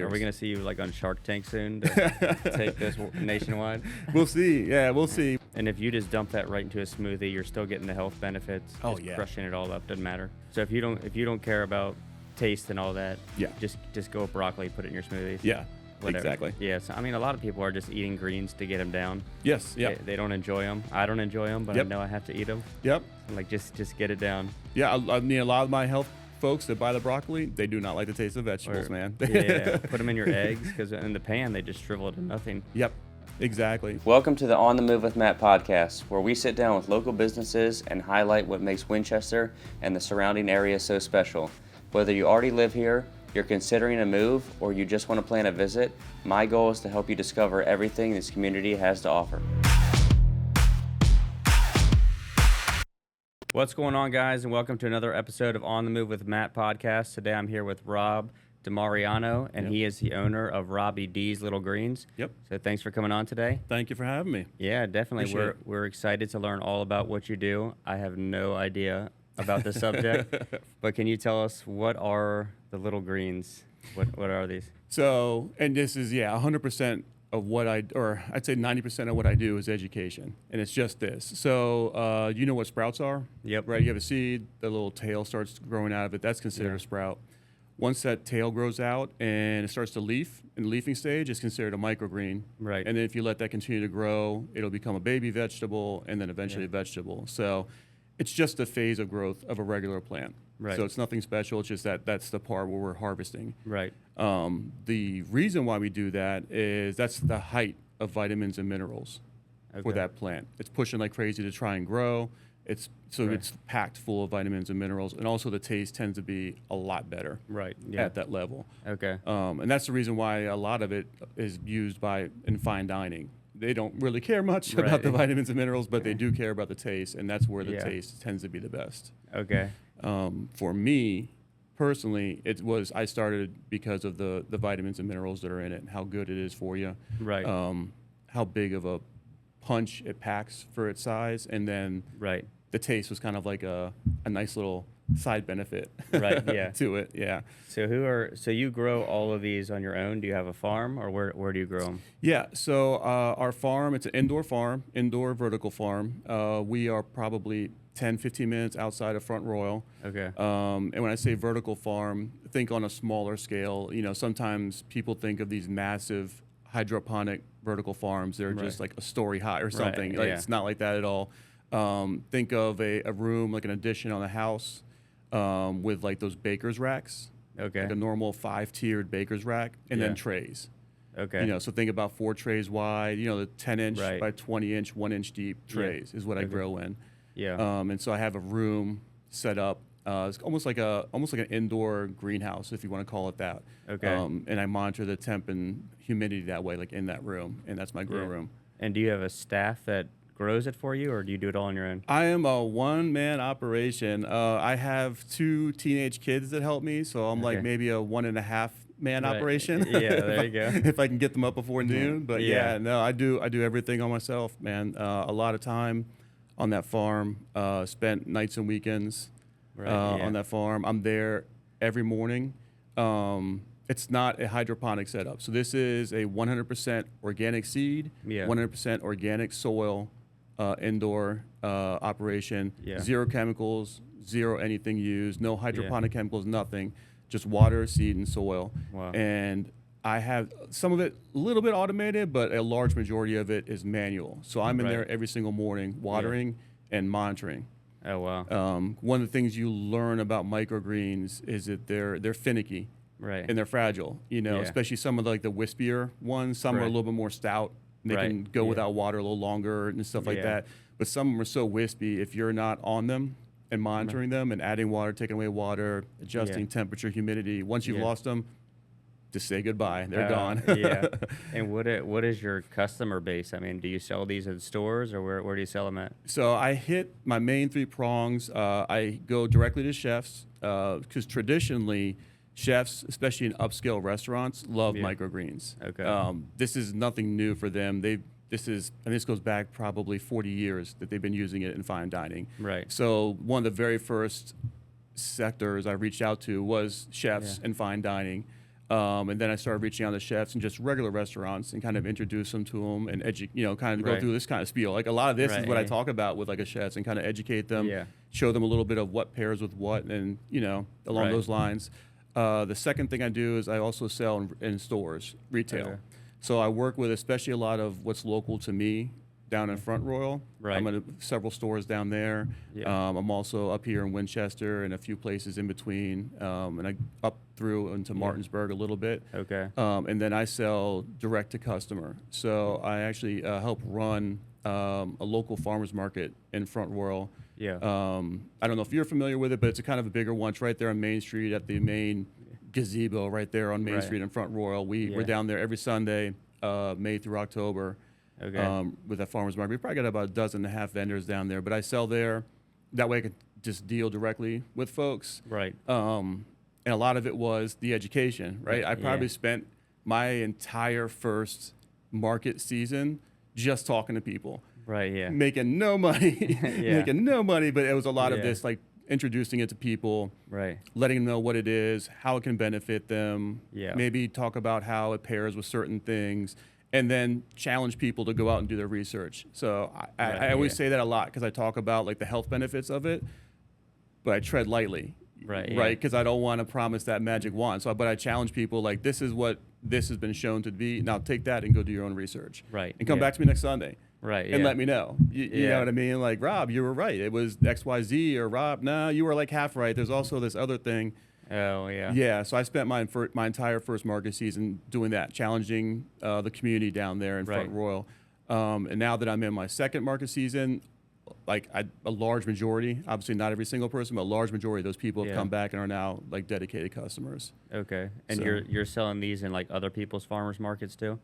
Are we going to see you like on Shark Tank soon to take this nationwide? We'll see. Yeah, we'll see. And if you just dump that right into a smoothie, you're still getting the health benefits. Oh, just yeah. Crushing it all up, doesn't matter. So if you don't care about taste and all that, Yeah. just go with broccoli, put it in your smoothies. Yeah, Whatever. exactly. Yeah, so, I mean, a lot of people are just eating greens to get them down. Yes, yeah. They don't enjoy them. I don't enjoy them, but Yep. I know I have to eat them. Yep. I'm like, just get it down. Yeah, I mean, a lot of my health folks that buy the broccoli, they do not like the taste of vegetables, Or- man. Yeah, put them in your eggs, because in the pan, they just shrivel to nothing. Yep, exactly. Welcome to the On the Move with Matt podcast, where we sit down with local businesses and highlight what makes Winchester and the surrounding area so special. Whether you already live here, you're considering a move, or you just want to plan a visit, my goal is to help you discover everything this community has to offer. What's going on, guys, and welcome to another episode of On the Move with Matt podcast. Today I'm here with Rob DeMariano, and he is the owner of Robby Ds Lil Greens. Yep. So thanks for coming on today. Thank you for having me. Yeah, definitely. Appreciate it. We're excited to learn all about what you do. I have no idea about the subject, but can you tell us what are the Little Greens? What are these? So, and this is, 100% of what I'd say 90% of what I do is education. And it's just this. So, you know what sprouts are? Yep. Right? You have a seed, the little tail starts growing out of it. That's considered a sprout. Once that tail grows out and it starts to leaf, in the leafing stage, it's considered a microgreen. Right. And then if you let that continue to grow, it'll become a baby vegetable and then eventually a vegetable. So it's just a phase of growth of a regular plant. Right. So it's nothing special. It's just that's the part where we're harvesting. Right. The reason why we do that is that's the height of vitamins and minerals for that plant. It's pushing like crazy to try and grow. It's packed full of vitamins and minerals, and also the taste tends to be a lot better at that level. Okay. And that's the reason why a lot of it is used in fine dining. They don't really care much about the vitamins and minerals, but they do care about the taste, and that's where the taste tends to be the best. Okay. For me, personally, I started because of the vitamins and minerals that are in it and how good it is for you. Right. How big of a punch it packs for its size, and then the taste was kind of like a nice little side benefit to it. Yeah. So you grow all of these on your own? Do you have a farm, or where do you grow them? Yeah. So our farm, it's an indoor farm, indoor vertical farm. We are probably 10, 15 minutes outside of Front Royal. Okay. And when I say vertical farm, think on a smaller scale. You know, sometimes people think of these massive hydroponic vertical farms. They're just like a story high or something. Right. It's not like that at all. Think of a room, like an addition on a house, with like those baker's racks. Okay. Like a normal 5-tiered baker's rack, and then trays. Okay. You know, so think about 4 trays wide. You know, the 10-inch by 20-inch, 1-inch deep trays is what I grow in. Yeah. And so I have a room set up. It's almost like an indoor greenhouse, if you want to call it that. Okay. And I monitor the temp and humidity that way, like in that room, and that's my grow room. And do you have a staff that grows it for you, or do you do it all on your own? I am a one-man operation. I have 2 teenage kids that help me, so I'm like maybe a 1.5-man operation. Yeah, there you go. If I can get them up before noon. But no, I do everything on myself, man. A lot of time on that farm, spent nights and weekends on that farm. I'm there every morning. It's not a hydroponic setup. So this is a 100% organic seed, 100% organic soil, indoor operation, 0 chemicals, 0 anything used, no hydroponic chemicals, nothing, just water, seed, and soil. Wow. And I have some of it a little bit automated, but a large majority of it is manual. So I'm in there every single morning watering and monitoring. Oh, wow. One of the things you learn about microgreens is that they're finicky. Right. And they're fragile, you know, especially some of the wispier ones. Some are a little bit more stout. They can go without water a little longer and stuff like that. But some of them are so wispy, if you're not on them and monitoring them and adding water, taking away water, adjusting temperature, humidity, once you've lost them, just say goodbye. They're gone. And what is your customer base? I mean, do you sell these in stores, or where do you sell them at? So I hit my main 3 prongs. I go directly to chefs because traditionally, chefs, especially in upscale restaurants, love microgreens. Okay. This is nothing new for them. This goes back probably 40 years that they've been using it in fine dining. Right. So one of the very first sectors I reached out to was chefs and fine dining. And then I started reaching out to chefs and just regular restaurants and kind of introduce them to them and kind of go through this kind of spiel. Like a lot of this is what I talk about with like a chefs and kind of educate them, show them a little bit of what pairs with what, and along those lines. The second thing I do is I also sell in stores, retail. Okay. So I work with especially a lot of what's local to me down in Front Royal. Right. I'm at several stores down there. Yeah. I'm also up here in Winchester and a few places in between, and I up through into Martinsburg a little bit. Okay. And then I sell direct to customer. So I actually help run a local farmers market in Front Royal. Yeah. I don't know if you're familiar with it, but it's a kind of a bigger one. It's right there on Main Street at the main gazebo right there on Main Street in Front Royal. We're down there every Sunday, May through October. Okay. With that farmer's market. We probably got about 12.5 vendors down there, but I sell there. That way I could just deal directly with folks. Right. And a lot of it was the education, right? I probably spent my entire first market season just talking to people. Right, yeah. Making no money. Making no money, but it was a lot of this, like, introducing it to people, right? Letting them know what it is, how it can benefit them, maybe talk about how it pairs with certain things, and then challenge people to go out and do their research. So I always say that a lot because I talk about like the health benefits of it, but I tread lightly, right? Because I don't want to promise that magic wand. So, but I challenge people like, this is what this has been shown to be. Now take that and go do your own research, right? And come back to me next Sunday. Right, and let me know. You know what I mean? Like, Rob, you were right. It was XYZ, or Rob, no, you were like half right. There's also this other thing. Oh, yeah. Yeah, so I spent my entire first market season doing that, challenging the community down there in Front Royal. And now that I'm in my second market season, like a large majority, obviously not every single person, but a large majority of those people have come back and are now like dedicated customers. Okay, and so, you're selling these in like other people's farmers markets too?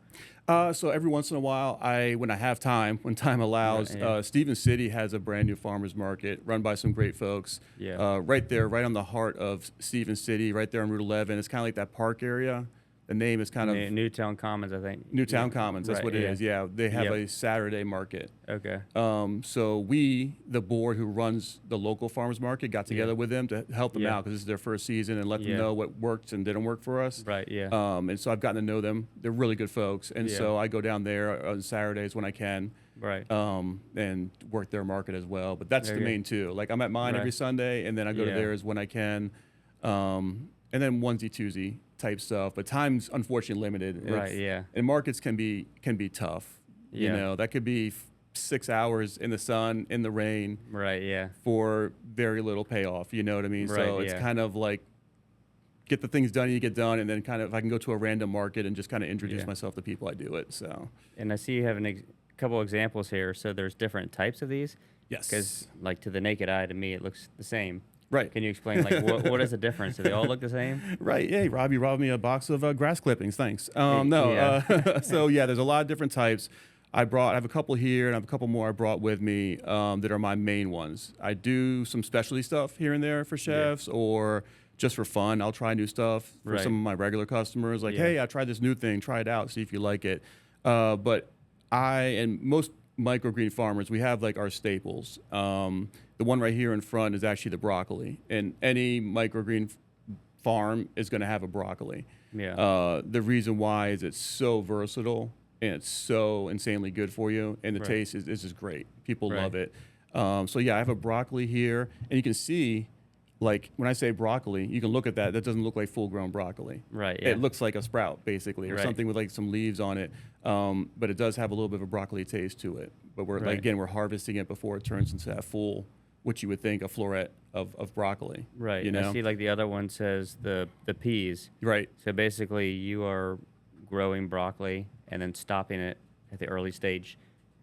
So every once in a while, when I have time, when time allows, Stevens City has a brand new farmers market run by some great folks. Yeah. Right there, right on the heart of Stevens City, right there on Route 11. It's kind of like that park area. The name is kind of Newtown Commons, I think. Newtown Commons, that's what it is. Yeah, they have a Saturday market. Okay. So we, the board who runs the local farmers market, got together with them to help them out because this is their first season and let them know what worked and didn't work for us. Right. Yeah. And so I've gotten to know them. They're really good folks, and so I go down there on Saturdays when I can. Right. And work their market as well. But that's the main two. Like I'm at mine every Sunday, and then I go to theirs when I can. And then onesie twosie type stuff, but time's unfortunately limited. Right. Yeah. And markets can be tough. Yeah. You know, that could be 6 hours in the sun, in the rain. Right. Yeah. For very little payoff. You know what I mean? Right, so it's kind of like get the things done, you get done, and then kind of if I can go to a random market and just kind of introduce myself to people, I do it. So. And I see you have a couple examples here. So there's different types of these. Yes. Because like to the naked eye, to me, it looks the same. Right. Can you explain, like, what is the difference? Do they all look the same? Right. Hey, Rob, you robbed me a box of grass clippings. Thanks. So, there's a lot of different types. I have a couple here, and I have a couple more I brought with me that are my main ones. I do some specialty stuff here and there for chefs or just for fun. I'll try new stuff for some of my regular customers. Like, hey, I tried this new thing. Try it out. See if you like it. But and most microgreen farmers, we have like our staples. The one right here in front is actually the broccoli, and any microgreen farm is going to have a broccoli. Yeah. The reason why is it's so versatile and it's so insanely good for you, and the taste is just great. People love it. So I have a broccoli here, and you can see, like when I say broccoli, you can look at that. That doesn't look like full-grown broccoli. Right. Yeah. It looks like a sprout basically, or something with like some leaves on it. But it does have a little bit of a broccoli taste to it. But we're we're harvesting it before it turns into that full, what you would think a floret of broccoli. Right. You know? I see like the other one says the peas. Right. So basically you are growing broccoli and then stopping it at the early stage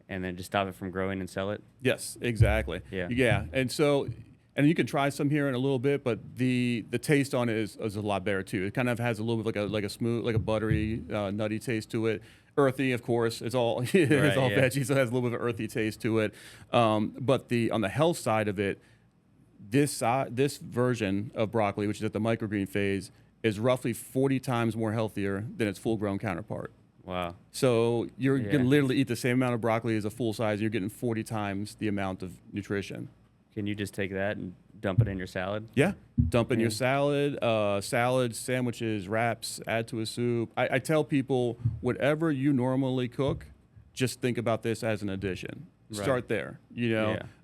and then just stop it from growing and sell it. Yes, exactly. Yeah. Yeah. And so, and you can try some here in a little bit, but the taste on it is a lot better too. It kind of has a little bit like a smooth, like a buttery, nutty taste to it. Earthy, of course. It's all veggie, so it has a little bit of an earthy taste to it. But on the health side of it, this version of broccoli, which is at the microgreen phase, is roughly 40 times more healthier than its full-grown counterpart. Wow. So you're going to literally eat the same amount of broccoli as a full size, and you're getting 40 times the amount of nutrition. Can you just take that and dump it in your salad? Yeah, dump in your salad, salads, sandwiches, wraps, add to a soup. I tell people, whatever you normally cook, just think about this as an addition. Right. Start there.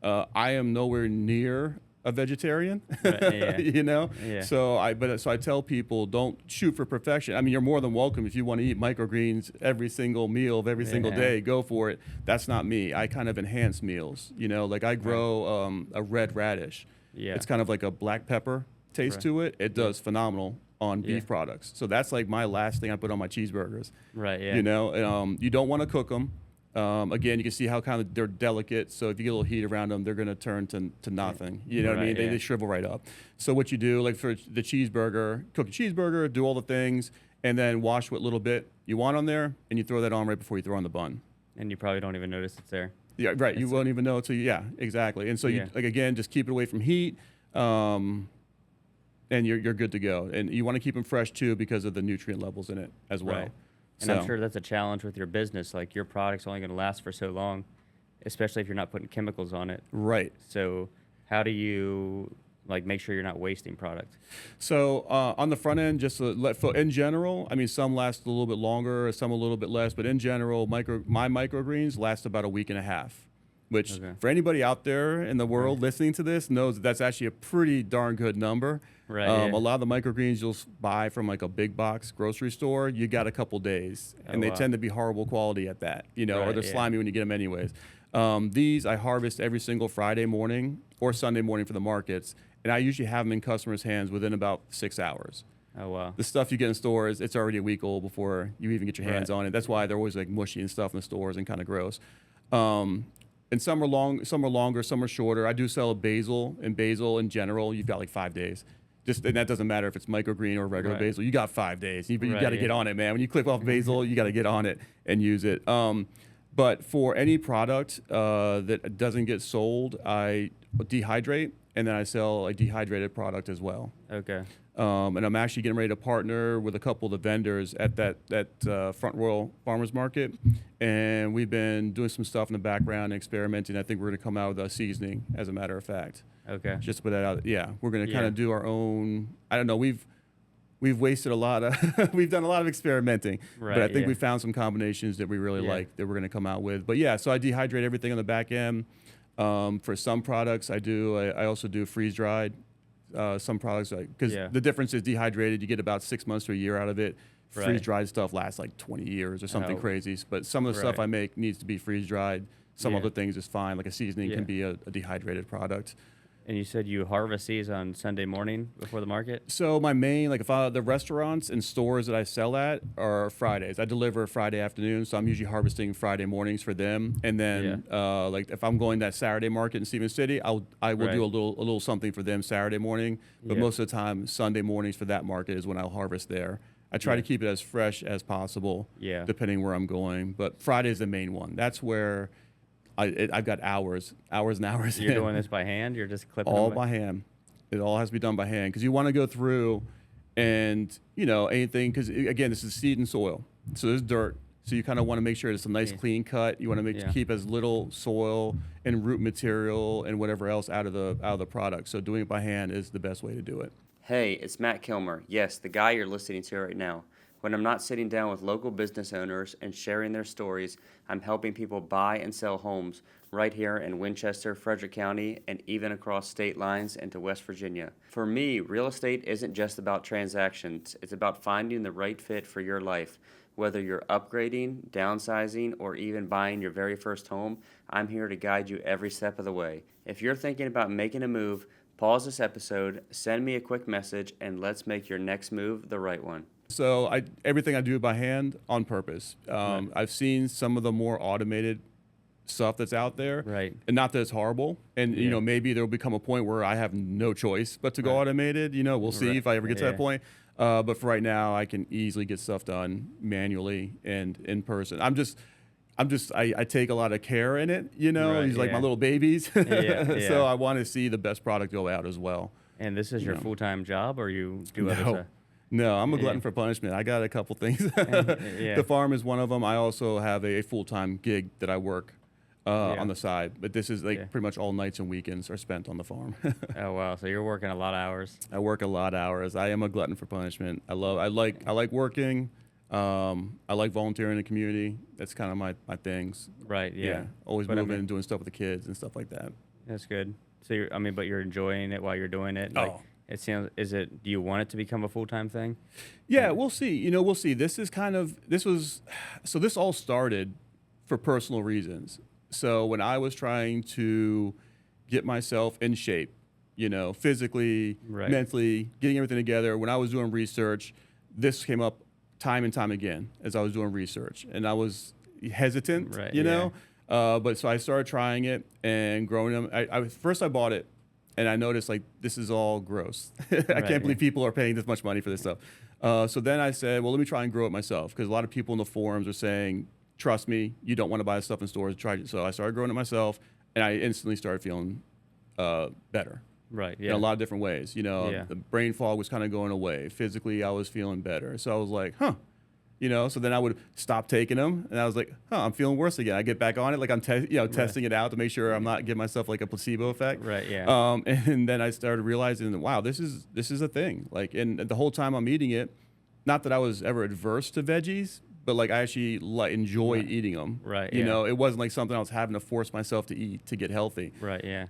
I am nowhere near a vegetarian, So I tell people, don't shoot for perfection. I mean, you're more than welcome if you want to eat microgreens every single meal of every single day, go for it. That's not me. I kind of enhance meals, like I grow a red radish. Yeah. It's kind of like a black pepper taste to it. It does phenomenal on beef products. So that's like my last thing I put on my cheeseburgers. Right, yeah. You don't want to cook them. Again, you can see how kind of they're delicate. So if you get a little heat around them, they're going to turn to nothing. You know what I mean? They shrivel right up. So what you do, like for the cheeseburger, cook a cheeseburger, do all the things, and then wash what little bit you want on there, and you throw that on right before you throw on the bun. And you probably don't even notice it's there. Yeah, right. You won't even know until exactly. And so you again, just keep it away from heat, and you're good to go. And you want to keep them fresh too because of the nutrient levels in it as well. Right. And I'm sure that's a challenge with your business. Like your product's only going to last for so long, especially if you're not putting chemicals on it. Right. So how do you make sure you're not wasting product? So on the front end, just in general, I mean, some last a little bit longer, some a little bit less, but in general, my microgreens last about a week and a half. Which for anybody out there in the world listening to this knows that's actually a pretty darn good number. Right. A lot of the microgreens you'll buy from like a big box grocery store, you got a couple days, and they tend to be horrible quality at that, or they're slimy when you get them anyways. These I harvest every single Friday morning or Sunday morning for the markets, and I usually have them in customers' hands within about 6 hours. Oh, wow. The stuff you get in stores, it's already a week old before you even get your hands on it. That's why they're always like mushy and stuff in the stores and kind of gross. And some are longer, some are shorter. I do sell a basil, and basil in general, you've got like 5 days. And that doesn't matter if it's microgreen or regular basil. You got 5 days. You got to get on it, man. When you click off basil, you got to get on it and use it. But for any product that doesn't get sold, I dehydrate, and then I sell a dehydrated product as well. Okay. And I'm actually getting ready to partner with a couple of the vendors at that Front Royal Farmers Market, and we've been doing some stuff in the background and experimenting. I think we're going to come out with a seasoning, as a matter of fact. Okay. Just to put that out. Yeah, we're going to kind of do our own. I don't know. We've wasted a lot of. We've done a lot of experimenting, but I think we found some combinations that we really like that we're going to come out with. But so I dehydrate everything on the back end. For some products, I also do freeze dried. Some products, because the difference is dehydrated, you get about 6 months to a year out of it. Freeze dried stuff lasts like 20 years or something crazy. But some of the stuff I make needs to be freeze dried. Some other things is fine. Like a seasoning can be a dehydrated product. And you said you harvest these on Sunday morning before the market? So my main, the restaurants and stores that I sell at are Fridays. I deliver Friday afternoon, so I'm usually harvesting Friday mornings for them. And then, if I'm going that Saturday market in Stevens City, I will do a little something for them Saturday morning. But most of the time, Sunday mornings for that market is when I'll harvest there. I try to keep it as fresh as possible, depending where I'm going. But Friday is the main one. That's where I've got hours and hours. You're doing this by hand? You're just clipping all them by hand. It all has to be done by hand because you want to go through and, anything, because again, this is seed and soil. So there's dirt. So you kind of want to make sure it's a nice clean cut. You want to keep as little soil and root material and whatever else out of the product. So doing it by hand is the best way to do it. Hey, it's Matt Kilmer. Yes, the guy you're listening to right now. When I'm not sitting down with local business owners and sharing their stories, I'm helping people buy and sell homes right here in Winchester, Frederick County, and even across state lines into West Virginia. For me, real estate isn't just about transactions. It's about finding the right fit for your life. Whether you're upgrading, downsizing, or even buying your very first home, I'm here to guide you every step of the way. If you're thinking about making a move, pause this episode, send me a quick message, and let's make your next move the right one. So everything I do by hand on purpose. I've seen some of the more automated stuff that's out there, and not that it's horrible. And maybe there'll become a point where I have no choice but to go automated. We'll see if I ever get to that point. But for right now, I can easily get stuff done manually and in person. I take a lot of care in it. These like my little babies. So I want to see the best product go out as well. And this is your full-time job, or you do other stuff? No, I'm a glutton for punishment. I got a couple things. The farm is one of them. I also have a full-time gig that I work on the side. But this is like pretty much all nights and weekends are spent on the farm. Oh wow! So you're working a lot of hours. I work a lot of hours. I am a glutton for punishment. I like working. I like volunteering in the community. That's kind of my things. Right. Yeah. Always moving and doing stuff with the kids and stuff like that. That's good. So but you're enjoying it while you're doing it. Like, it sounds. Do you want it to become a full-time thing? Yeah, we'll see. We'll see. This all started for personal reasons. So when I was trying to get myself in shape, physically, mentally, getting everything together, when I was doing research, this came up time and time again as I was doing research, and I was hesitant, but so I started trying it and growing them. First I bought it, and I noticed like this is all gross. I can't believe people are paying this much money for this stuff. So then I said, well, let me try and grow it myself, because a lot of people in the forums are saying, trust me, you don't want to buy stuff in stores. Try it. So I started growing it myself, and I instantly started feeling better. Right. Yeah. In a lot of different ways. The brain fog was kind of going away. Physically, I was feeling better. So I was like, so then I would stop taking them, and I was like, I'm feeling worse again. I get back on it, like I'm testing it out to make sure I'm not giving myself like a placebo effect. Right. Yeah. And then I started realizing that, wow, this is a thing. Like, and the whole time I'm eating it, not that I was ever adverse to veggies, but like I actually enjoyed eating them. Right. It wasn't like something I was having to force myself to eat to get healthy. Right. Yeah.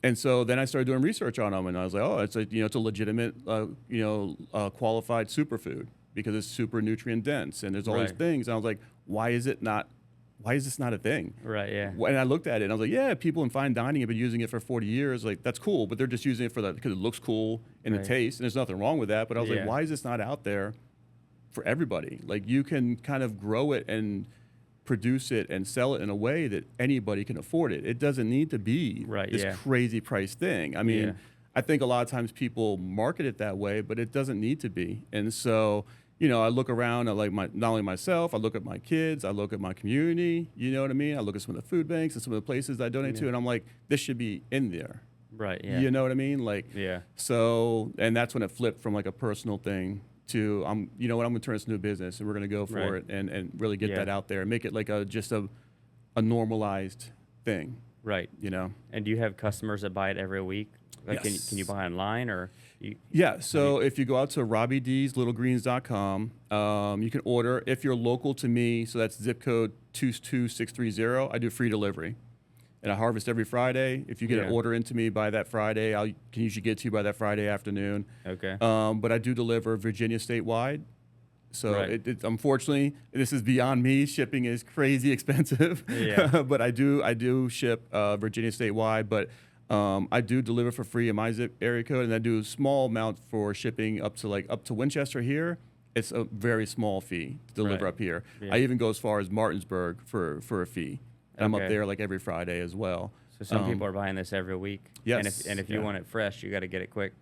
And so then I started doing research on them, and I was like, it's a legitimate, qualified superfood, because it's super nutrient dense, and there's all these things. And I was like, why is this not a thing? Right. Yeah. And I looked at it, and I was like, yeah, people in fine dining have been using it for 40 years. Like, that's cool, but they're just using it because it looks cool in the taste, and there's nothing wrong with that. But I was like, why is this not out there for everybody? Like, you can kind of grow it and produce it and sell it in a way that anybody can afford it. It doesn't need to be this crazy price thing. I mean, I think a lot of times people market it that way, but it doesn't need to be. And so, I look around at like not only myself, I look at my kids, I look at my community, you know what I mean? I look at some of the food banks and some of the places I donate to, and I'm like, this should be in there. Right. Yeah. You know what I mean? Like, so, and that's when it flipped from like a personal thing to, I'm going to turn this into a business, and we're going to go for it and really get that out there and make it like just a normalized thing. Right. And do you have customers that buy it every week? Like, Yes. can you buy online, or? So if you go out to robbydslittlegreens.com, you can order. If you're local to me, so that's zip code 22630, I do free delivery. And I harvest every Friday. If you get an order into me by that Friday, I can usually get to you by that Friday afternoon. Okay. But I do deliver Virginia statewide. So unfortunately, this is beyond me. Shipping is crazy expensive. Yeah. But I do ship Virginia statewide. But I do deliver for free in my zip area code, and I do a small amount for shipping up to Winchester here. It's a very small fee to deliver up here. Yeah. I even go as far as Martinsburg for a fee. And I'm up there like every Friday as well. So some people are buying this every week. Yes. And if you want it fresh, you got to get it quick.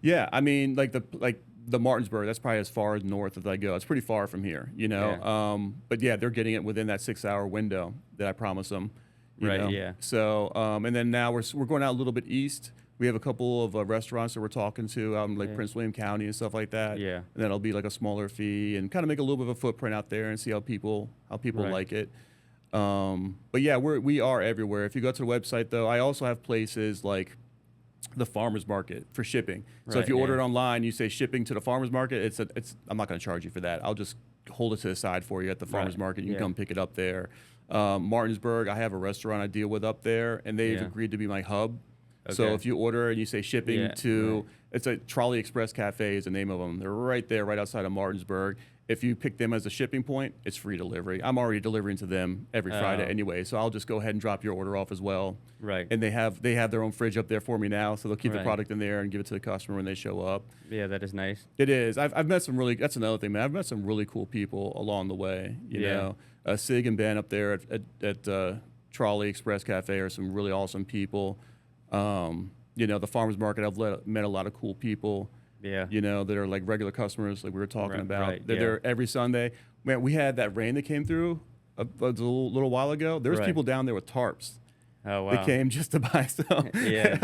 Yeah, I mean, like the Martinsburg, that's probably as far north as I go. It's pretty far from here, Yeah. But yeah, they're getting it within that 6-hour window that I promised them. You know? Yeah. So, and then now we're going out a little bit east. We have a couple of restaurants that we're talking to out in like Prince William County and stuff like that. Yeah. And then it'll be like a smaller fee and kind of make a little bit of a footprint out there and see how people like it. But yeah, we are everywhere. If you go to the website though, I also have places like the farmer's market for shipping. So if you order it online, you say shipping to the farmer's market, I'm not going to charge you for that. I'll just hold it to the side for you at the farmer's market. You can come pick it up there. Martinsburg, I have a restaurant I deal with up there, and they've agreed to be my hub. Okay. So if you order and you say shipping it's a Trolley Express Cafe is the name of them. They're right there, right outside of Martinsburg. If you pick them as a shipping point, it's free delivery. I'm already delivering to them every Friday anyway, so I'll just go ahead and drop your order off as well. Right. And they have their own fridge up there for me now, so they'll keep the product in there and give it to the customer when they show up. Yeah, that is nice. It is. I've met some that's another thing, man. I've met some really cool people along the way. You know, Sig and Ben up there at Trolley Express Cafe are some really awesome people. The farmer's market, I've met a lot of cool people. Yeah. That are like regular customers, like we were talking about. Right, They're there every Sunday. Man, we had that rain that came through a little while ago. There's people down there with tarps. Oh, wow. They came just to buy some. Yeah,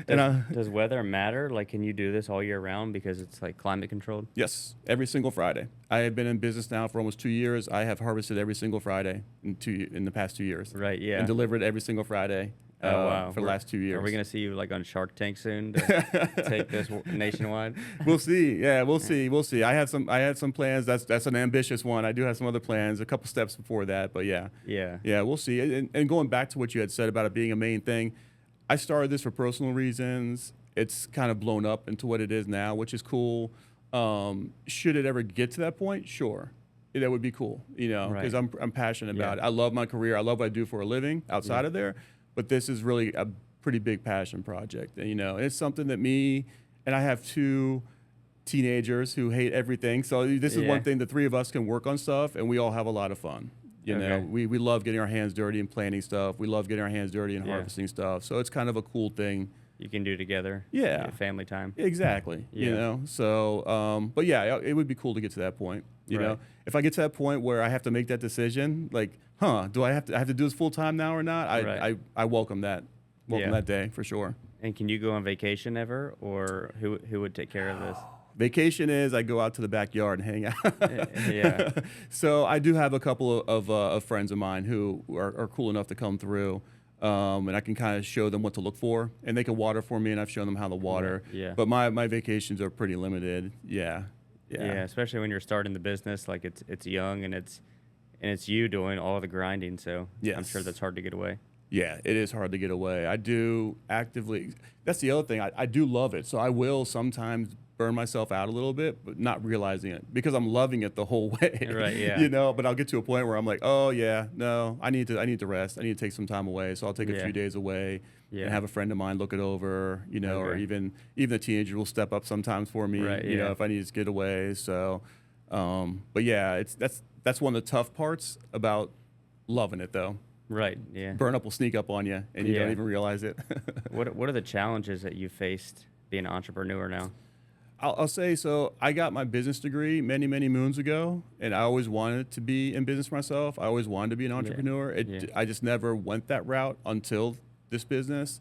And does weather matter? Like, can you do this all year round because it's like climate controlled? yes, every single Friday. I have been in business now for almost 2 years. I have harvested every single Friday in the past 2 years. Right, yeah. And delivered every single Friday. Oh, wow. For the last 2 years. Are we going to see you like on Shark Tank soon to take this nationwide? We'll see. Yeah, we'll see. I have some plans. That's an ambitious one. I do have some other plans, a couple steps before that, but yeah. Yeah, we'll see. And going back to what you had said about it being a main thing, I started this for personal reasons. It's kind of blown up into what it is now, which is cool. Should it ever get to that point? Sure. That would be cool, because I'm passionate about it. I love my career. I love what I do for a living outside of there. But this is really a pretty big passion project. And, it's something that and I have 2 teenagers who hate everything. So this is one thing, the 3 of us can work on stuff, and we all have a lot of fun. We love getting our hands dirty and planting stuff. We love getting our hands dirty and harvesting stuff. So it's kind of a cool thing. You can do together. Yeah. Family time. Exactly. So, but yeah, it would be cool to get to that point. You know, if I get to that point where I have to make that decision, like, do I have to do this full time now or not? I welcome that. Welcome that day for sure. And can you go on vacation ever, or who would take care of this? Vacation is I go out to the backyard and hang out. So I do have a couple of friends of mine who are cool enough to come through. And I can kind of show them what to look for, and they can water for me, and I've shown them how to water. Yeah. But my vacations are pretty limited. Yeah. Especially when you're starting the business, like it's young and it's you doing all the grinding. So I'm sure that's hard to get away. Yeah, it is hard to get away. I do actively. That's the other thing. I do love it, so I will sometimes burn myself out a little bit, but not realizing it because I'm loving it the whole way. Right. Yeah. But I'll get to a point where I'm like, oh yeah, no, I need to rest. I need to take some time away. So I'll take a few days away and have a friend of mine look it over. Or even the teenager will step up sometimes for me. Right, If I need to get away. So, but yeah, that's one of the tough parts about loving it though. Right. Yeah. Burn up will sneak up on you, and you don't even realize it. What are the challenges that you faced being an entrepreneur now? I'll say, so I got my business degree many, many moons ago, and I always wanted to be in business myself. I always wanted to be an entrepreneur. I just never went that route until this business.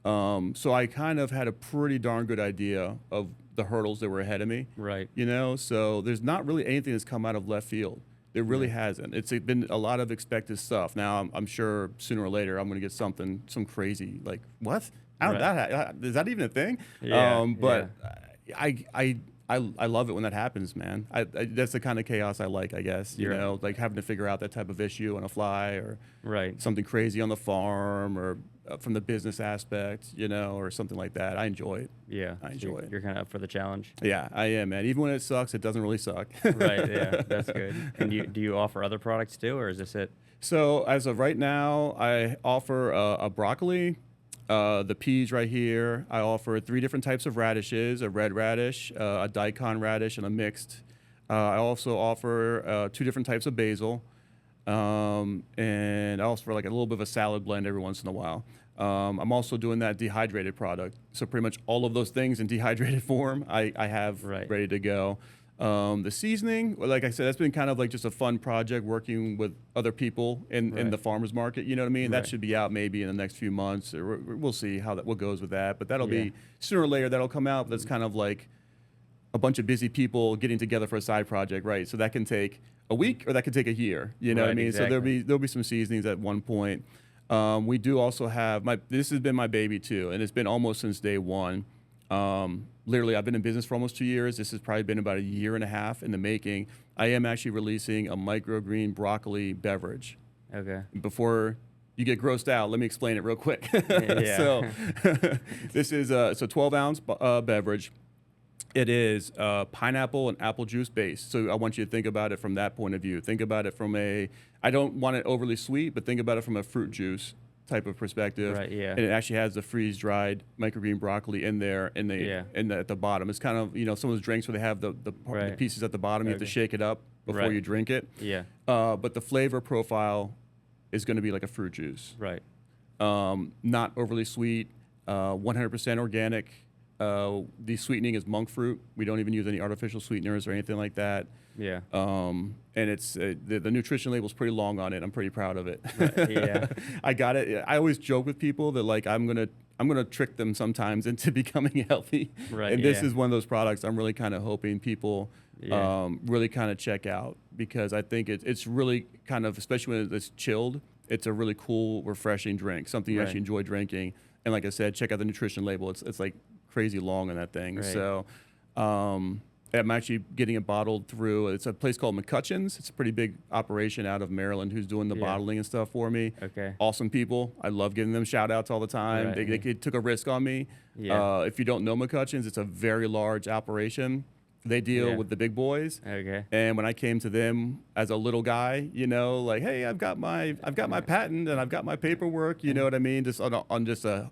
So I kind of had a pretty darn good idea of the hurdles that were ahead of me. Right. So there's not really anything that's come out of left field. There really hasn't. It's been a lot of expected stuff. Now, I'm sure sooner or later I'm going to get some crazy, like, what? Is that even a thing? But I love it when that happens, man. That's the kind of chaos I like, I guess. Like having to figure out that type of issue on a fly, or something crazy on the farm, or from the business aspect, or something like that. I enjoy it. Yeah, I enjoy it. You're kind of up for the challenge. Yeah, I am, man. Even when it sucks, it doesn't really suck. Right. Yeah, that's good. And do you offer other products too, or is this it? So as of right now, I offer a broccoli. The peas right here. I offer 3 different types of radishes: a red radish, a daikon radish, and a mixed. I also offer 2 different types of basil, and I also offer like a little bit of a salad blend every once in a while. I'm also doing that dehydrated product. So pretty much all of those things in dehydrated form, I have ready to go. The seasoning, like I said, that's been kind of like just a fun project working with other people in the farmer's market. You know what I mean? That should be out maybe in the next few months. We'll see what goes with that. But that'll be sooner or later that'll come out. That's kind of like a bunch of busy people getting together for a side project, right? So that can take a week or that can take a year. You know what I mean? Exactly. So there'll be some seasonings at one point. We do also have this has been my baby too, and it's been almost since day one. Literally, I've been in business for almost 2 years. This has probably been about a year and a half in the making. I am actually releasing a microgreen broccoli beverage. Okay. Before you get grossed out, let me explain it real quick. So this is a 12-ounce beverage. It is pineapple and apple juice based. So I want you to think about it from that point of view. Think about it from I don't want it overly sweet, but think about it from a fruit juice type of perspective. Right, yeah. And it actually has the freeze-dried microgreen broccoli in there at the bottom. It's kind of, some of those drinks where they have the pieces at the bottom. You have to shake it up before you drink it. Yeah. But the flavor profile is going to be like a fruit juice. Right. Not overly sweet, 100% organic. The sweetening is monk fruit. We don't even use any artificial sweeteners or anything like that. Yeah. And it's the nutrition label's pretty long on it. I'm pretty proud of it. Right, yeah. I got it. I always joke with people that like I'm gonna trick them sometimes into becoming healthy. Right. And this is one of those products I'm really kind of hoping people really kind of check out, because I think it's really kind of, especially when it's chilled, it's a really cool, refreshing drink, something you actually enjoy drinking. And like I said, check out the nutrition label. It's like crazy long on that thing. Right. So I'm actually getting it bottled through, it's a place called McCutcheon's. It's a pretty big operation out of Maryland who's doing the bottling and stuff for me. Okay. Awesome people. I love giving them shout outs all the time. Right. They took a risk on me. Yeah. If you don't know McCutcheon's, it's a very large operation. They deal with the big boys. Okay. And when I came to them as a little guy, you know, like, hey, I've got my patent and I've got my paperwork, you know what I mean? Just on just a,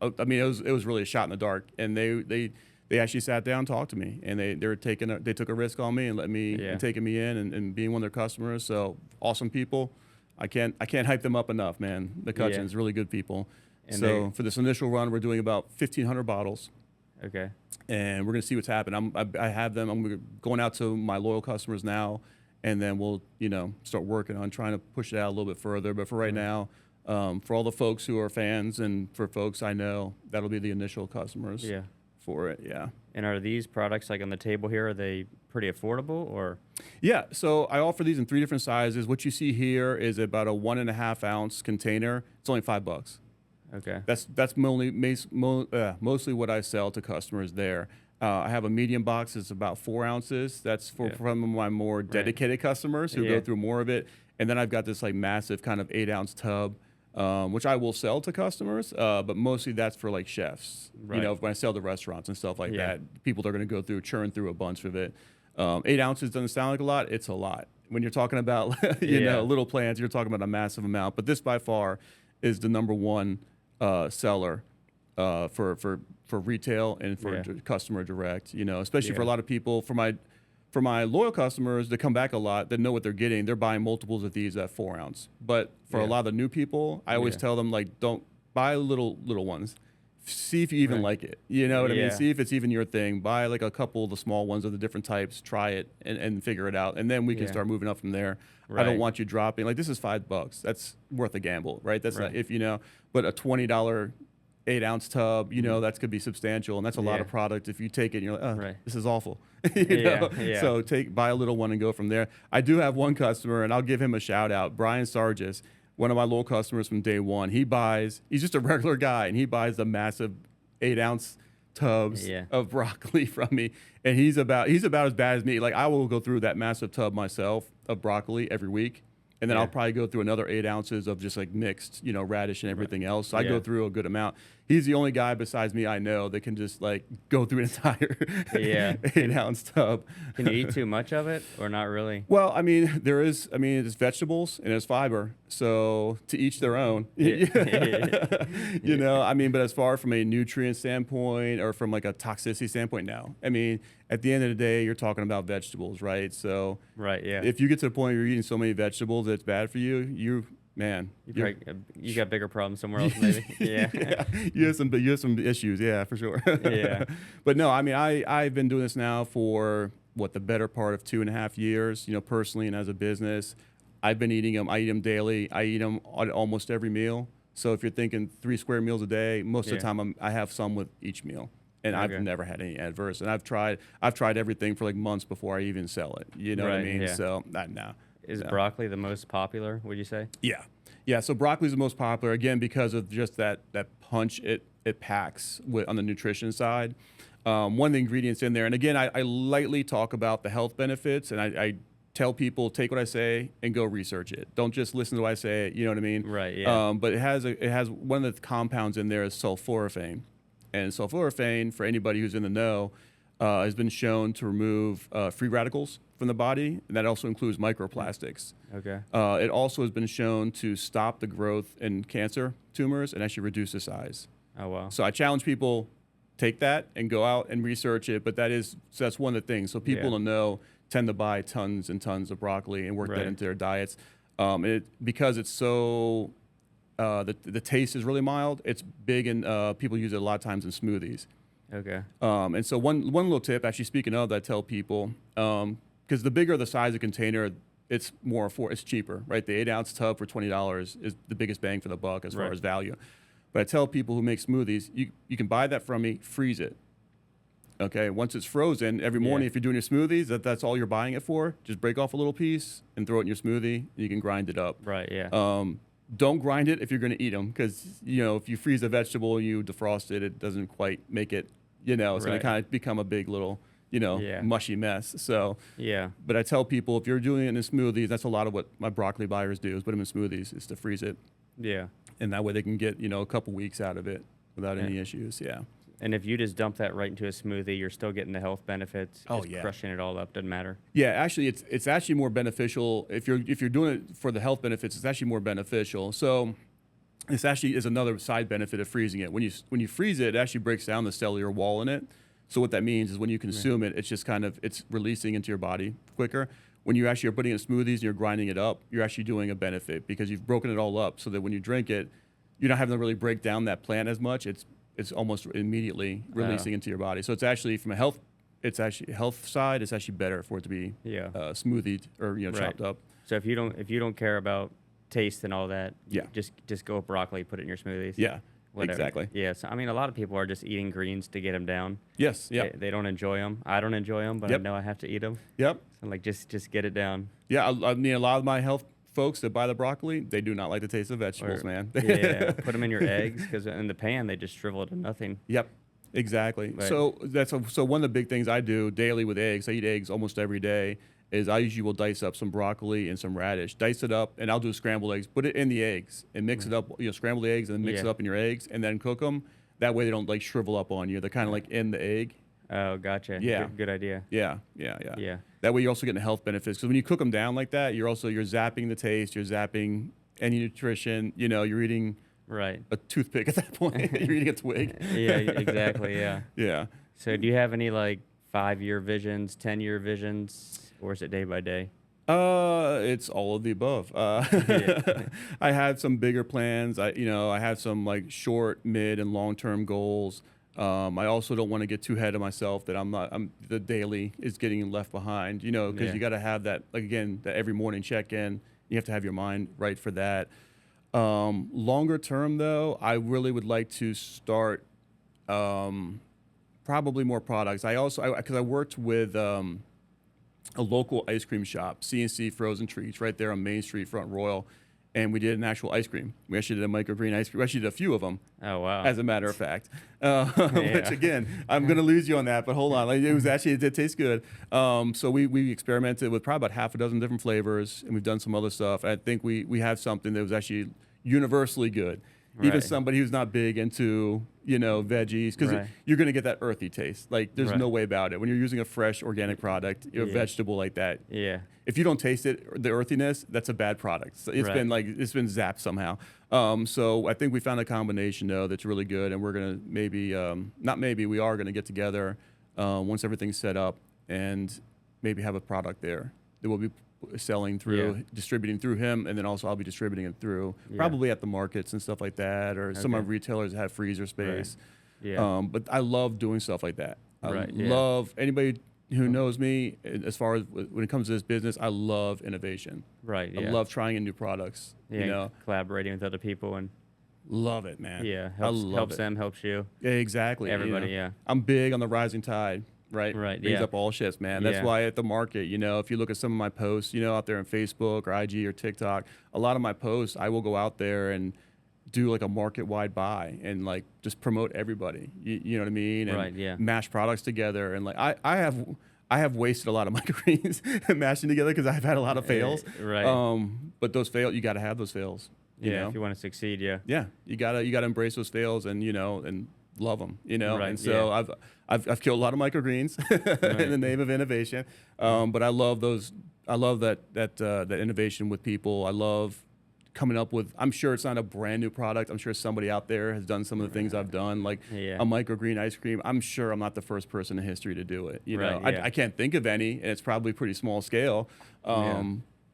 I mean, it was really a shot in the dark. And they actually sat down and talked to me, and they took a risk on me and let me and taking me in and being one of their customers. So awesome people. I can't hype them up enough, man. McCutcheon's really good people. And so for this initial run, we're doing about 1,500 bottles. Okay. And we're gonna see what's happening. I have them. I'm going out to my loyal customers now, and then we'll start working on trying to push it out a little bit further. But for right now, for all the folks who are fans and for folks I know, that'll be the initial customers. Yeah. For it, yeah. And are these products like on the table here, are they pretty affordable or? Yeah, so I offer these in 3 different sizes. What you see here is about a 1.5 ounce container. It's only $5. Okay. That's mostly what I sell to customers there. I have a medium box. It's about 4 ounces. That's for my more dedicated customers who go through more of it. And then I've got this like massive kind of 8-ounce tub, which I will sell to customers, but mostly that's for like chefs. Right. You know, when I sell to restaurants and stuff like that, people are going to go churn through a bunch of it. 8 ounces doesn't sound like a lot. It's a lot. When you're talking about, you know, little plants, you're talking about a massive amount. But this by far is the #1 seller for retail and for customer direct. You know, especially for a lot of people, for my loyal customers that come back a lot, that know what they're getting, they're buying multiples of these at 4 ounce. But for a lot of the new people, I always tell them, like, don't buy little ones. See if you even like it. You know what I mean? See if it's even your thing. Buy like a couple of the small ones of the different types, try it and figure it out. And then we can start moving up from there. Right. I don't want you dropping, like, this is $5. That's worth a gamble, right? That's not, if you know, but a $20 8-ounce tub, you know, that could be substantial, and that's a lot of product. If you take it and you're like, oh, this is awful. you know? So buy a little one and go from there. I do have one customer, and I'll give him a shout out, Brian Sargis, one of my loyal customers from day one. He's just a regular guy, and he buys the massive 8-ounce tubs of broccoli from me, and he's about as bad as me. Like, I will go through that massive tub myself of broccoli every week. And then I'll probably go through another 8 ounces of just like mixed, you know, radish and everything else. So I go through a good amount. He's the only guy besides me I know that can just like go through an entire 8-ounce tub. Can you eat too much of it or not really? Well, I mean, it's vegetables and it's fiber. So to each their own, you know, I mean, but as far from a nutrient standpoint or from like a toxicity standpoint, no. I mean, at the end of the day, you're talking about vegetables, right? So if you get to the point where you're eating so many vegetables that it's bad for you, you got bigger problems somewhere else, maybe. You have some issues, for sure. But no, I mean, I've been doing this now for the better part of 2.5 years, you know, personally and as a business. I've been eating them. I eat them daily. I eat them at almost every meal. So if you're thinking 3 square meals a day, most of the time I have some with each meal. And I've never had any adverse. And I've tried everything for like months before I even sell it. You know what I mean? So no. Is broccoli the most popular, would you say? Yeah. So broccoli is the most popular, again, because of just that punch it packs on the nutrition side. One of the ingredients in there, and again, I lightly talk about the health benefits, and I tell people, take what I say and go research it. Don't just listen to what I say. You know what I mean? Right. Yeah. But it has one of the compounds in there is sulforaphane, and sulforaphane, for anybody who's in the know, has been shown to remove free radicals from the body, and that also includes microplastics. Okay. It also has been shown to stop the growth in cancer tumors and actually reduce the size. Oh, wow. So I challenge people, take that and go out and research it, but that's one of the things. So people to know tend to buy tons and tons of broccoli and work that into their diets. Because it's so, the taste is really mild, it's big, and people use it a lot of times in smoothies. Okay. And so one little tip, actually speaking of that, I tell people, because the bigger the size of container, it's it's cheaper, right? The 8-ounce tub for $20 is the biggest bang for the buck as far as value. But I tell people who make smoothies, you can buy that from me, freeze it. Okay, once it's frozen, every morning if you're doing your smoothies, that's all you're buying it for. Just break off a little piece and throw it in your smoothie, and you can grind it up. Right, yeah. Don't grind it if you're going to eat them, because, you know, if you freeze a vegetable and you defrost it, it doesn't quite make it, you know, it's going to kind of become a big little, you know, mushy mess. So, but I tell people, if you're doing it in smoothies, that's a lot of what my broccoli buyers do, is put them in smoothies, is to freeze it. Yeah. And that way they can get, you know, a couple weeks out of it without any issues. Yeah. And if you just dump that right into a smoothie, you're still getting the health benefits. Oh, just crushing it all up, doesn't matter. Yeah, actually, it's actually more beneficial if you're doing it for the health benefits. It's actually more beneficial. So this actually is another side benefit of freezing it. When you freeze it, it actually breaks down the cellular wall in it. So what that means is when you consume it, it's just kind of it's releasing into your body quicker. When you actually are putting it in smoothies and you're grinding it up, you're actually doing a benefit because you've broken it all up so that when you drink it, you're not having to really break down that plant as much. It's almost immediately releasing into your body. So it's actually from a health side, it's actually better for it to be smoothied or chopped up. So if you don't care about taste and all that, just go with broccoli, put it in your smoothies. Yeah, whatever. Exactly. Yeah, so I mean, a lot of people are just eating greens to get them down. Yes. Yeah. They don't enjoy them. I don't enjoy them, but I know I have to eat them. Yep. So like just get it down. Yeah, I mean, a lot of my health folks that buy the broccoli, they do not like the taste of vegetables, man. Yeah, put them in your eggs, because in the pan they just shrivel to nothing. Yep, exactly. Right. So one of the big things I do daily with eggs, I eat eggs almost every day, is I usually will dice up some broccoli and some radish, dice it up, and I'll do scrambled eggs, put it in the eggs and mix it up, scramble the eggs and then mix it up in your eggs and then cook them. That way they don't like shrivel up on you. They're kind of like in the egg. Oh, gotcha. Yeah. Good idea. Yeah. That way you're also getting the health benefits, because when you cook them down like that, you're zapping the taste, you're zapping any nutrition. You know, you're eating a toothpick at that point. You're eating a twig. Yeah, exactly. Yeah. Yeah. So do you have any like 5-year visions, 10-year visions, or is it day by day? It's all of the above. I have some bigger plans. I have some like short, mid, and long-term goals. I also don't want to get too ahead of myself that the daily is getting left behind, because you got to have that, like, again, that every morning check-in. You have to have your mind right for that. Longer term, though, I really would like to start probably more products. Because I worked with a local ice cream shop, C&C Frozen Treats, right there on Main Street, Front Royal. And we did an actual ice cream. We actually did a microgreen ice cream. We actually did a few of them. Oh, wow. As a matter of fact. Which, again, I'm going to lose you on that, but hold on. It did taste good. So we experimented with probably about half a dozen different flavors, and we've done some other stuff. I think we have something that was actually universally good. Right. Even somebody who's not big into, veggies, because you're going to get that earthy taste. Like, there's no way about it. When you're using a fresh organic product, a vegetable like that, if you don't taste it, the earthiness, that's a bad product. So it's been zapped somehow. So I think we found a combination, though, that's really good, and we're going to we are going to get together once everything's set up and maybe have a product there that will be selling through, distributing through him, and then also I'll be distributing it through probably at the markets and stuff like that, or some of retailers that have freezer space. Right. Yeah. But I love doing stuff like that. I love anybody who knows me as far as when it comes to this business. I love innovation. Right. Yeah. I love trying in new products. Yeah. Collaborating with other people and. Love it, man. Yeah. Helps them, helps you. Yeah, exactly. Everybody. Yeah. I'm big on the rising tide. Right. Brings up all ships, man. That's why at the market, if you look at some of my posts, out there on Facebook or IG or TikTok, a lot of my posts, I will go out there and do like a market-wide buy and like just promote everybody. You know what I mean? And mash products together. And like I have wasted a lot of microgreens mashing together because I've had a lot of fails. But those fails, you got to have those fails. You know? If you want to succeed, yeah. Yeah, you gotta embrace those fails and and love them, and so I've killed a lot of microgreens in the name of innovation, but I love those. I love that innovation with people. I love coming up with. I'm sure it's not a brand new product. I'm sure somebody out there has done some of the things I've done, like a microgreen ice cream. I'm sure I'm not the first person in history to do it. I can't think of any, and it's probably pretty small scale.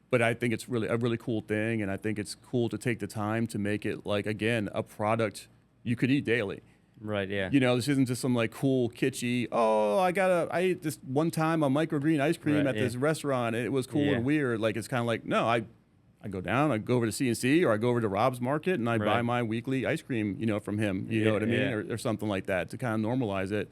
But I think it's really a really cool thing, and I think it's cool to take the time to make it, like, again, a product you could eat daily. Right. Yeah. You know, this isn't just some like cool, kitschy, oh, I ate this one time a microgreen ice cream at this restaurant. And it was cool and weird. Like, it's kind of like, no, I go down, I go over to C&C, or I go over to Rob's Market and I buy my weekly ice cream, you know, from him, you know what I mean? Or something like that to kind of normalize it.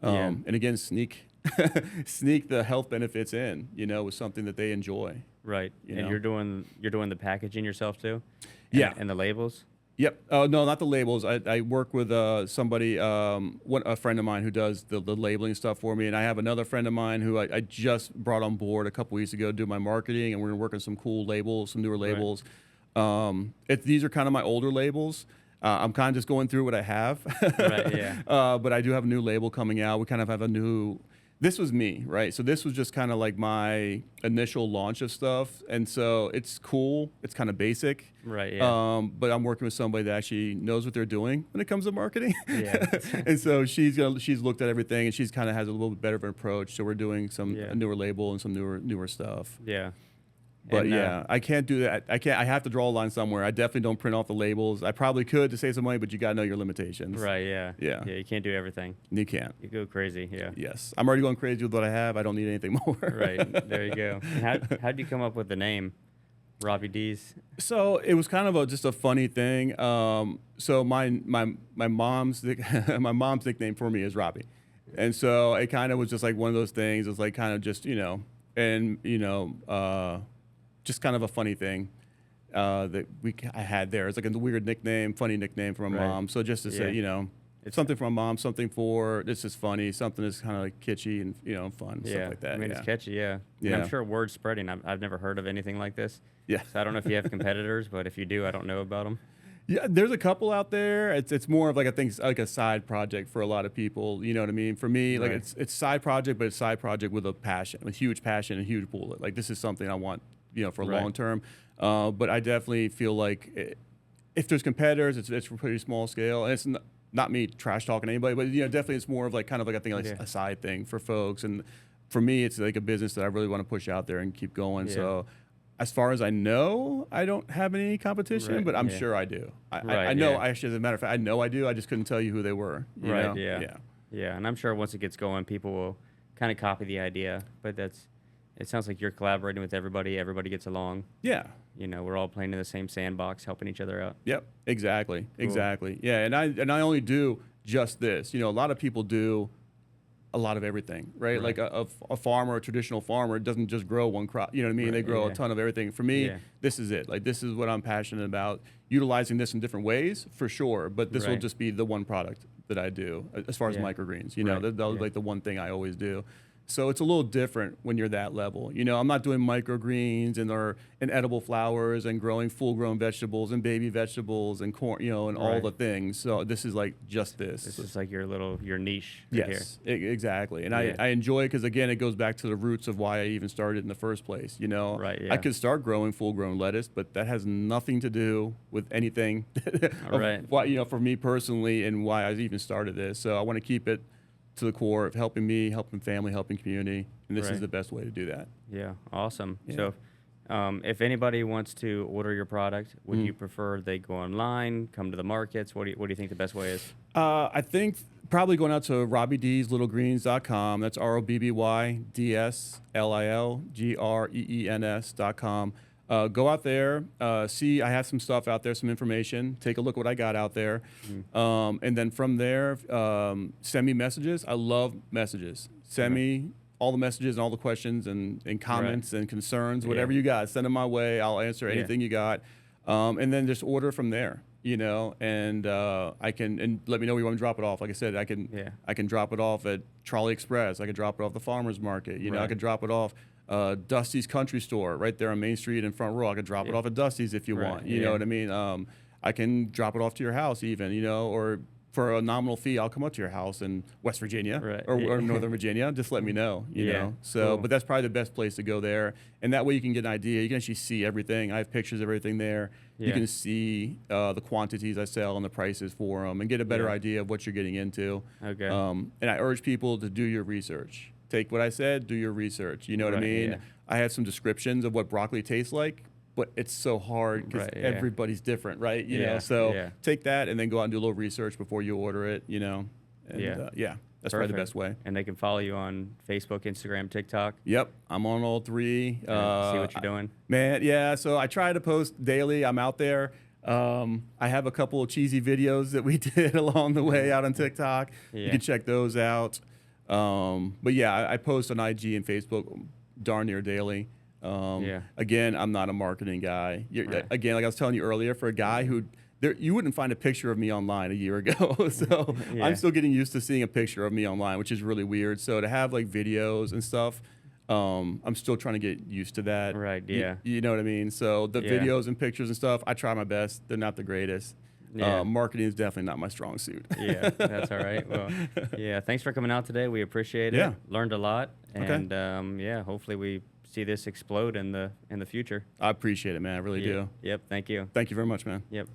And again, sneak the health benefits in, you know, with something that they enjoy. Right. And you're doing the packaging yourself too? And the labels? Yep. Oh, no, not the labels. I work with somebody, a friend of mine who does the labeling stuff for me. And I have another friend of mine who I just brought on board a couple weeks ago to do my marketing. And we're working some cool labels, some newer labels. Right. These are kind of my older labels. I'm kind of just going through what I have. Right, yeah. But I do have a new label coming out. We kind of have a new... This was me, right? So this was just kind of like my initial launch of stuff. And so it's cool. It's kind of basic. Right, yeah. But I'm working with somebody that actually knows what they're doing when it comes to marketing. Yeah. And so she's looked at everything, and she's kind of has a little bit better of an approach. So we're doing a newer label and some newer stuff. Yeah. But I can't do that. I have to draw a line somewhere. I definitely don't print off the labels. I probably could to save some money, but you got to know your limitations. Right, yeah. Yeah. Yeah, you can't do everything. You can't. You go crazy, yeah. Yes. I'm already going crazy with what I have. I don't need anything more. Right, there you go. How'd you come up with the name, Robby Ds? So it was kind of just a funny thing. So my mom's my mom's nickname for me is Robby. And so it kind of was just like one of those things. It was like kind of just, just kind of a funny thing that I had there. It's like a weird nickname, funny nickname for my mom. So just to say, it's something for my mom, something for this is funny, something that's kind of like kitschy and fun, stuff like that. I mean, it's catchy, yeah. And I'm sure word's spreading. I've never heard of anything like this. Yeah. So I don't know if you have competitors, but if you do, I don't know about them. Yeah, there's a couple out there. It's more of like like a side project for a lot of people. You know what I mean? For me, like it's side project, but it's side project with a passion, with huge passion and huge bullet. Like this is something I want, for long term. But I definitely feel like if there's competitors, it's pretty small scale, and it's not me trash talking anybody, but definitely it's more of like kind of like I think like a side thing for folks. And for me, it's like a business that I really want to push out there and keep going. So. As far as I know, I don't have any competition, but I'm sure I do. I know, actually, as a matter of fact, I know I do. I just couldn't tell you who they were. You know? Yeah, and I'm sure once it gets going, people will kind of copy the idea. But it sounds like you're collaborating with everybody. Everybody gets along. Yeah. We're all playing in the same sandbox, helping each other out. Yep, exactly, exactly. Yeah, and I only do just this. A lot of people do a lot of everything, right? Like a farmer, a traditional farmer, doesn't just grow one crop. You know what I mean? They grow a ton of everything. For me, this is it. Like this is what I'm passionate about. Utilizing this in different ways, for sure. But this will just be the one product that I do as far as microgreens. That'll like the one thing I always do. So it's a little different when you're that level. I'm not doing microgreens and edible flowers and growing full-grown vegetables and baby vegetables and corn, and all the things. So this is like just this. This is like your niche. Yes, exactly. And I enjoy it because again, it goes back to the roots of why I even started in the first place. I could start growing full-grown lettuce, but that has nothing to do with anything. Why, for me personally, and why I even started this. So I want to keep it to the core of helping me, helping family, helping community, and this is the best way to do that. Yeah, awesome. Yeah. So if anybody wants to order your product, would you prefer they go online, come to the markets? What do you think the best way is? I think probably going out to RobbyDsLilGreens.com. That's RobbyDsLilGreens.com. Go out there, see I have some stuff out there, some information. Take a look what I got out there. And then from there, send me messages. I love messages. Send me all the messages and all the questions and comments and concerns, whatever you got. Send them my way. I'll answer anything you got. And then just order from there, and I can, and let me know where you want to drop it off. Like I said, I can drop it off at Trolley Express. I can drop it off the farmer's market. I can drop it off Dusty's Country Store right there on Main Street in Front Row. I could drop it off at Dusty's if you want. You know what I mean? I can drop it off to your house even, or for a nominal fee, I'll come up to your house in West Virginia or Northern Virginia. Just let me know, you know. So, but that's probably the best place to go there. And that way you can get an idea. You can actually see everything. I have pictures of everything there. You can see the quantities I sell and the prices for them and get a better idea of what you're getting into. Okay. And I urge people to do your research. Take what I said, do your research. You know what I mean? I have some descriptions of what broccoli tastes like. but it's so hard because everybody's different, right? You know, so take that and then go out and do a little research before you order it, you know. And, that's probably the best way. And they can follow you on Facebook, Instagram, TikTok. Yep, I'm on all three. See what you're doing. Man, yeah, so I try to post daily. I'm out there. I have a couple of cheesy videos that we did along the way out on TikTok. You can check those out. But yeah, I post on IG and Facebook darn near daily. Again, I'm not a marketing guy. Again, like I was telling you earlier, for a guy who you wouldn't find a picture of me online a year ago. So I'm still getting used to seeing a picture of me online, which is really weird. So to have like videos and stuff, I'm still trying to get used to that. Right, yeah. You know what I mean? So the videos and pictures and stuff, I try my best. They're not the greatest. Marketing is definitely not my strong suit. Yeah, that's all right. Well, yeah, thanks for coming out today. We appreciate it. Learned a lot. And hopefully we see this explode in the future. I appreciate it, man. I really do. Yep, thank you. Thank you very much, man. Yep.